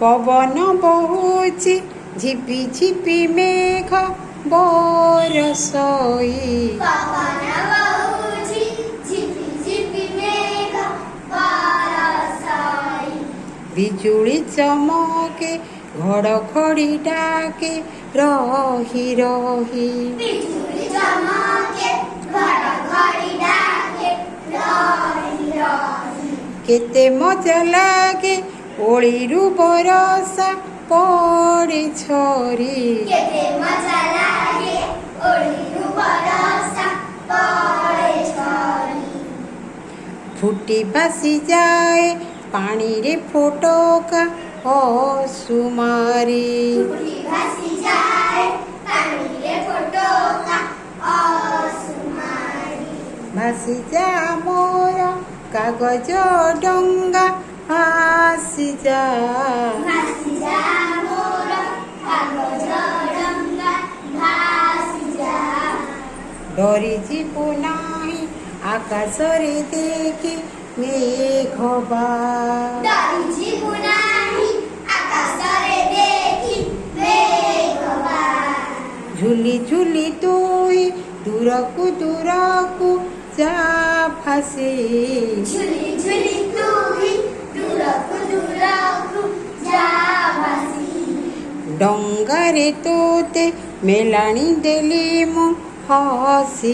पवन बहुची झिपि झिपि मेघ बरसई बिजुली चमके घड़घड़ी डाके रही रही केते मजा लागे ओळीरू बरसा पड़े झरी फुटी भासी जाए पानी रे फोटोका असुमारी भासी जा मोर कागज डंगा भासी जा डरी जीवु नाही आकाश रे देखी मेघबा झुली झुली तुई दूरकु दूरकु जा भासी डंगारे तोते मेलाणी देली मु हसी